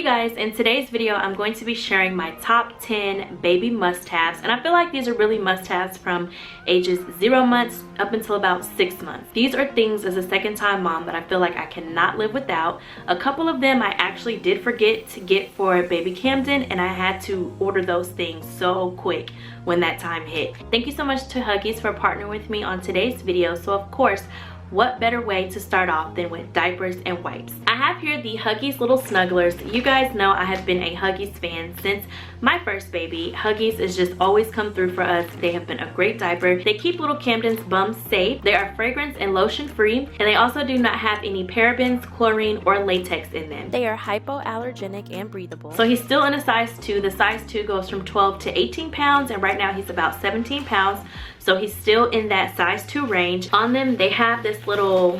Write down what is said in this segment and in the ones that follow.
Hey guys, in today's video I'm going to be sharing my top 10 baby must-haves, and I feel like these are really must-haves from ages 0 months up until about 6 months. These are things as a second-time mom that I feel like I cannot live without. A couple of them I actually did forget to get for baby Camden, and I had to order those things so quick when that time hit. Thank you so much to Huggies for partnering with me on today's video. So of course, what better way to start off than with diapers and wipes? I have here the Huggies Little Snugglers. You guys know I have been a Huggies fan since my first baby. Huggies has just always come through for us. They have been a great diaper. They keep little Camden's bum safe. They are fragrance and lotion free, and they also do not have any parabens, chlorine, or latex in them. They are hypoallergenic and breathable. So he's still in a size 2. The size 2 goes from 12 to 18 pounds, and right now he's about 17 pounds. So he's still in that size 2 range. On them, they have this little,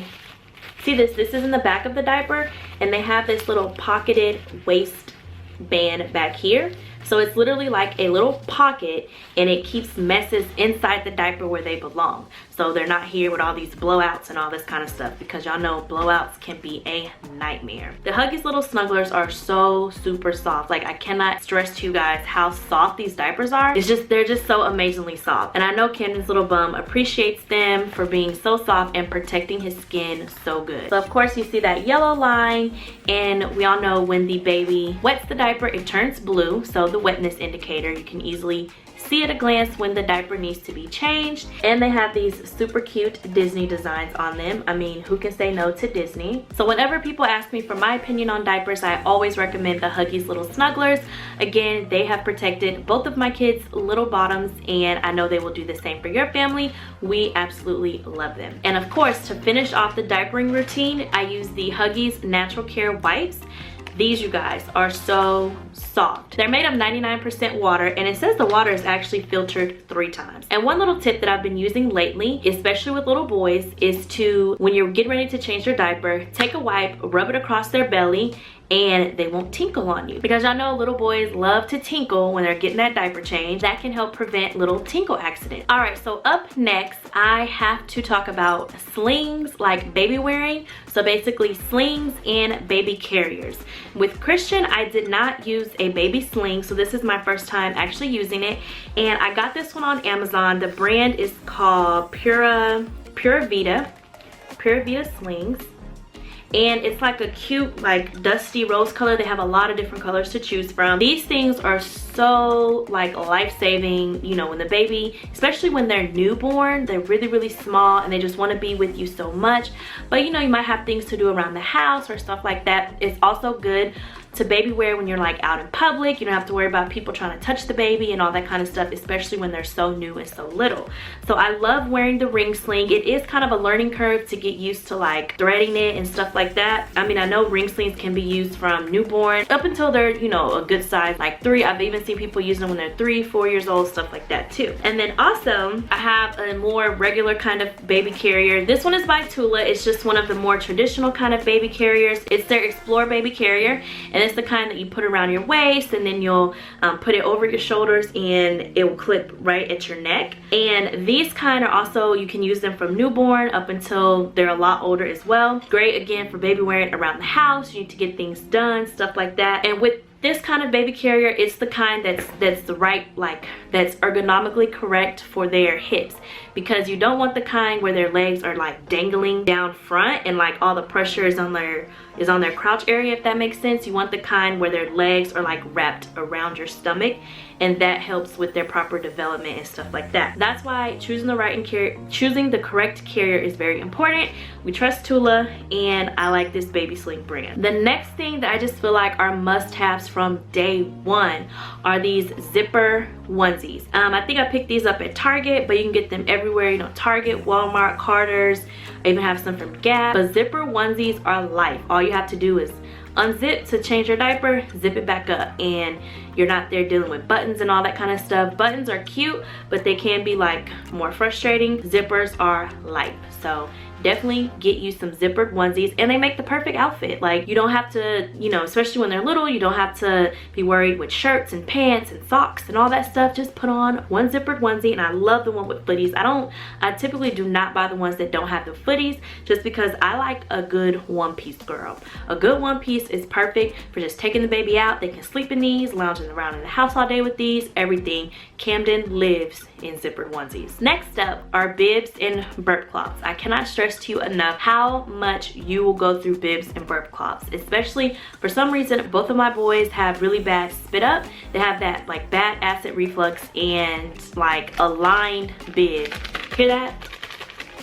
see this is in the back of the diaper, and they have this little pocketed waistband back here. So it's literally like a little pocket, and it keeps messes inside the diaper where they belong. So they're not here with all these blowouts and all this kind of stuff, because y'all know blowouts can be a nightmare. The Huggies Little Snugglers are so super soft. Like, I cannot stress to you guys how soft these diapers are. It's just, they're just so amazingly soft. And I know Camden's little bum appreciates them for being so soft and protecting his skin so good. So of course you see that yellow line, and we all know when the baby wets the diaper, it turns blue. So the wetness indicator, you can easily see at a glance when the diaper needs to be changed. And they have these super cute Disney designs on them. I mean, who can say no to Disney? So whenever people ask me for my opinion on diapers, I always recommend the Huggies Little Snugglers. Again, they have protected both of my kids' little bottoms, and I know they will do the same for your family. We absolutely love them. And of course, to finish off the diapering routine, I use the Huggies Natural Care wipes. These, you guys, are so soft. They're made of 99% water, and it says the water is actually filtered 3 times. And one little tip that I've been using lately, especially with little boys, is to, when you're getting ready to change their diaper, take a wipe, rub it across their belly, and they won't tinkle on you. Because y'all know little boys love to tinkle when they're getting that diaper change. That can help prevent little tinkle accidents. All right, so up next, I have to talk about slings, like baby wearing. So basically slings and baby carriers. With Christian, I did not use a baby sling, so this is my first time actually using it. And I got this one on Amazon. The brand is called Pura Vida Slings. And it's like a cute, like dusty rose color. They have a lot of different colors to choose from. These things are so like life-saving, you know, when the baby, especially when they're newborn, they're really, really small and they just want to be with you so much. But you know, you might have things to do around the house or stuff like that. It's also good to baby wear when you're like out in public. You don't have to worry about people trying to touch the baby and all that kind of stuff, especially when they're so new and so little. So I love wearing the ring sling. It is kind of a learning curve to get used to like threading it and stuff like that. I mean, I know ring slings can be used from newborn up until they're, you know, a good size, like 3. I've even seen people using them when they're 3, 4 years old, stuff like that too. And then also I have a more regular kind of baby carrier. This one is by Tula. It's just one of the more traditional kind of baby carriers. It's their Explore baby carrier, and it's the kind that you put around your waist, and then you'll put it over your shoulders, and it will clip right at your neck. And these kind are also, you can use them from newborn up until they're a lot older as well. Great again for baby wearing around the house. You need to get things done, stuff like that. And with this kind of baby carrier, it's the kind that's the right, like, that's ergonomically correct for their hips, because you don't want the kind where their legs are like dangling down front and like all the pressure is on their crotch area, if that makes sense. You want the kind where their legs are like wrapped around your stomach, and that helps with their proper development and stuff like that. That's why choosing the correct carrier is very important. We trust Tula, and I like this baby sling brand. The next thing that I just feel like are must-haves from day one are these zipper onesies. I think I picked these up at Target, but you can get them everywhere, you know, Target, Walmart, Carter's. I even have some from Gap. But zipper onesies are life. All you have to do is unzip to change your diaper, zip it back up, and you're not there dealing with buttons and all that kind of stuff. Buttons are cute, but they can be like more frustrating. Zippers are life. So definitely get you some zippered onesies, and they make the perfect outfit. Like, you don't have to, you know, especially when they're little, you don't have to be worried with shirts and pants and socks and all that stuff. Just put on one zippered onesie, and I love the one with footies. I typically do not buy the ones that don't have the footies, just because I like a good one-piece girl. A good one piece is perfect for just taking the baby out. They can sleep in these, lounging around in the house all day with these, everything. Camden lives in zippered onesies. Next up are bibs and burp cloths. I cannot stress to you enough how much you will go through bibs and burp cloths, especially for some reason both of my boys have really bad spit up. They have that like bad acid reflux and like a lined bib. Hear that?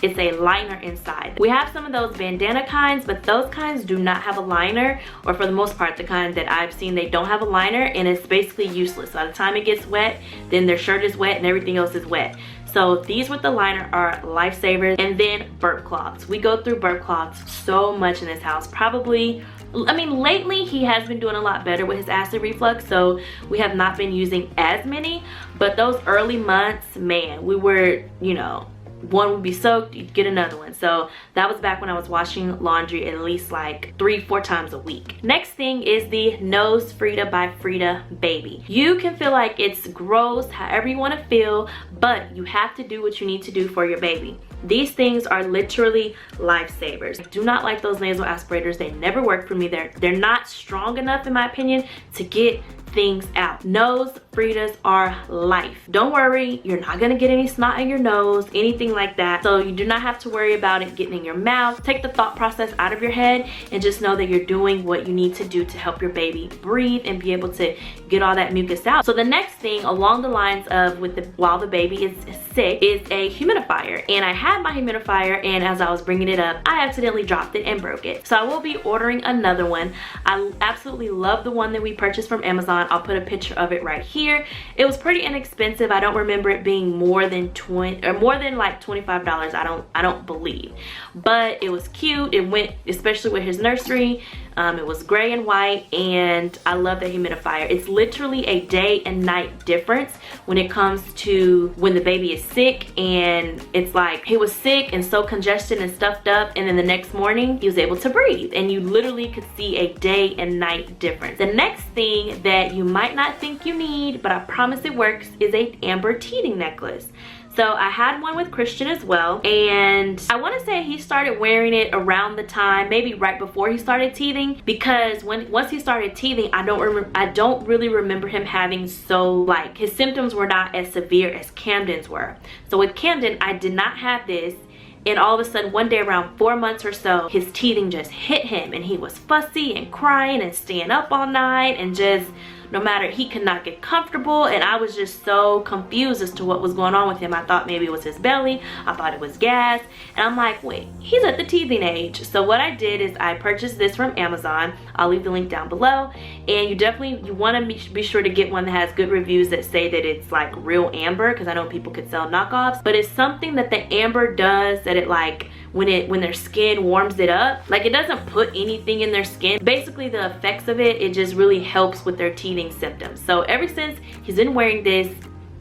It's a liner inside. We have some of those bandana kinds, but those kinds do not have a liner, or for the most part, the kind that I've seen, they don't have a liner, and it's basically useless. By the time it gets wet, then their shirt is wet and everything else is wet. So these with the liner are lifesavers. And then burp cloths. We go through burp cloths so much in this house. Probably, I mean, lately he has been doing a lot better with his acid reflux, so we have not been using as many, but those early months, man, we were, you know, one would be soaked, you'd get another one. So that was back when I was washing laundry at least like 3-4 times a week. Next thing is the Nose Frida by Frida Baby. You can feel like it's gross, however you want to feel, but you have to do what you need to do for your baby. These things are literally lifesavers. I do not like those nasal aspirators. They never work for me. They're not strong enough, in my opinion, to get things out. Nose Fridas are life. Don't worry, you're not gonna get any snot in your nose, anything like that. So you do not have to worry about it getting in your mouth. Take the thought process out of your head and just know that you're doing what you need to do to help your baby breathe and be able to get all that mucus out. So the next thing along the lines of while the baby is sick is a humidifier. And I had my humidifier, and as I was bringing it up, I accidentally dropped it and broke it. So I will be ordering another one. I absolutely love the one that we purchased from Amazon. I'll put a picture of it right here. It was pretty inexpensive. I don't remember it being more than like $25. I don't believe, but it was cute. It went especially with his nursery. It was gray and white, and I love the humidifier. It's literally a day and night difference when it comes to when the baby is sick, and it's like he was sick and so congested and stuffed up, and then the next morning he was able to breathe, and you literally could see a day and night difference. The next thing that you might not think you need, but I promise it works, is a amber teething necklace. So I had one with Christian as well, and I want to say he started wearing it around the time, maybe right before he started teething, because once he started teething, I don't really remember him having like his symptoms were not as severe as Camden's were. So with Camden, I did not have this, and all of a sudden one day around 4 months or so, his teething just hit him, and he was fussy and crying and staying up all night, and just no matter, he could not get comfortable, and I was just so confused as to what was going on with him. I thought maybe it was his belly, I thought it was gas, and I'm like, wait, he's at the teething age. So what I did is I purchased this from Amazon. I'll leave the link down below, and you want to be sure to get one that has good reviews that say that it's like real amber, because I know people could sell knockoffs, but it's something that the amber does that it like when their skin warms it up, like it doesn't put anything in their skin. Basically the effects of it just really helps with their teething symptoms. So ever since he's been wearing this,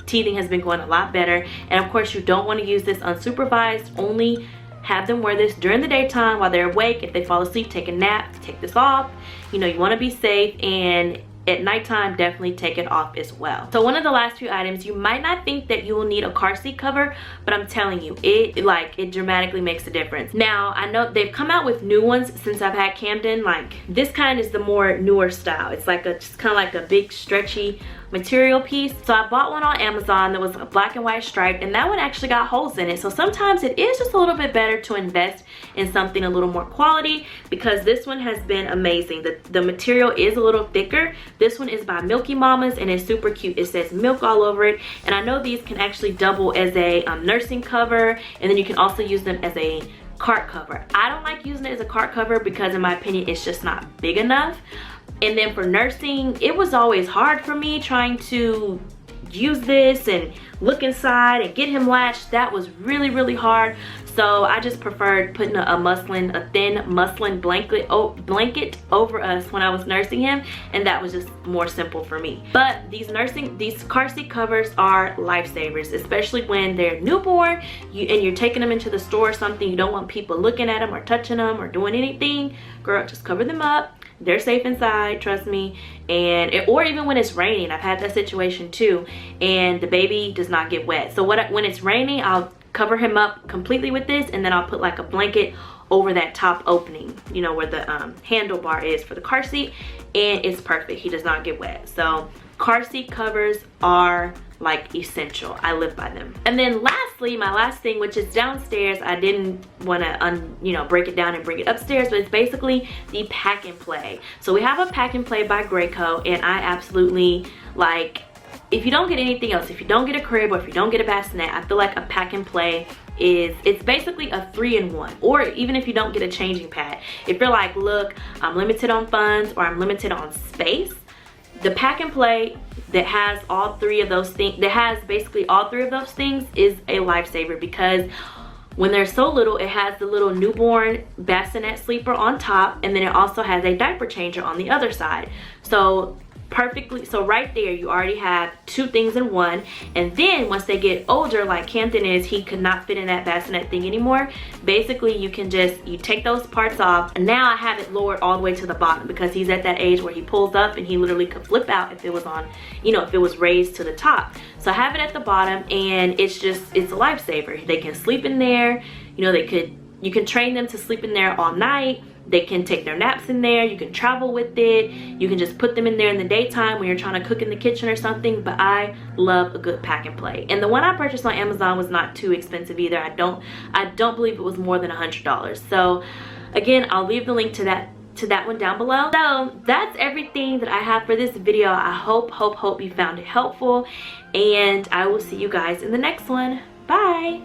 teething has been going a lot better. And of course you don't want to use this unsupervised. Only have them wear this during the daytime while they're awake. If they fall asleep, take a nap, take this off. You know, you want to be safe, and at nighttime definitely take it off as well. So one of the last few items, you might not think that you will need a car seat cover, but I'm telling you, it dramatically makes a difference. Now I know they've come out with new ones since I've had Camden. Like this kind is the more newer style. It's like just kind of like a big stretchy material piece. So I bought one on Amazon that was a black and white stripe, and that one actually got holes in it. So sometimes it is just a little bit better to invest in something a little more quality, because this one has been amazing. The material is a little thicker. This one is by Milky Mamas, and it's super cute. It says milk all over it, and I know these can actually double as a nursing cover, and then you can also use them as a cart cover. I don't like using it as a cart cover because in my opinion it's just not big enough. And then for nursing, it was always hard for me trying to use this and look inside and get him latched. That was really hard. So I just preferred putting a thin muslin blanket over us when I was nursing him, and that was just more simple for me. But these car seat covers are lifesavers, especially when they're newborn and you're taking them into the store or something. You don't want people looking at them or touching them or doing anything. Girl, just cover them up. They're safe inside, trust me. Or even when it's raining, I've had that situation too, and the baby does not get wet. So when it's raining, I'll cover him up completely with this, and then I'll put like a blanket over that top opening, you know, where the handlebar is for the car seat, and it's perfect. He does not get wet. So car seat covers are like essential. I live by them. And then lastly, my last thing, which is downstairs, I didn't want to break it down and bring it upstairs, but it's basically the pack and play. So we have a pack and play by Graco, and I absolutely like, if you don't get anything else, if you don't get a crib or if you don't get a bassinet, I feel like a pack and play it's basically a 3-in-1. Or even if you don't get a changing pad, if you're like, look, I'm limited on funds or I'm limited on space, the pack and play that has all three of those things, is a lifesaver, because when they're so little, it has the little newborn bassinet sleeper on top, and then it also has a diaper changer on the other side. So right there you already have two things in one. And then once they get older, like Campton he could not fit in that bassinet thing anymore. Basically you take those parts off, and now I have it lowered all the way to the bottom, because he's at that age where he pulls up and he literally could flip out if it was on, if it was raised to the top. So I have it at the bottom, and it's a lifesaver. They can sleep in there, you can train them to sleep in there all night. They can take their naps in there. You can travel with it. You can just put them in there in the daytime when you're trying to cook in the kitchen or something. But I love a good pack and play. And the one I purchased on Amazon was not too expensive either. I don't believe it was more than $100. So again, I'll leave the link to that one down below. So that's everything that I have for this video. I hope you found it helpful, and I will see you guys in the next one. Bye.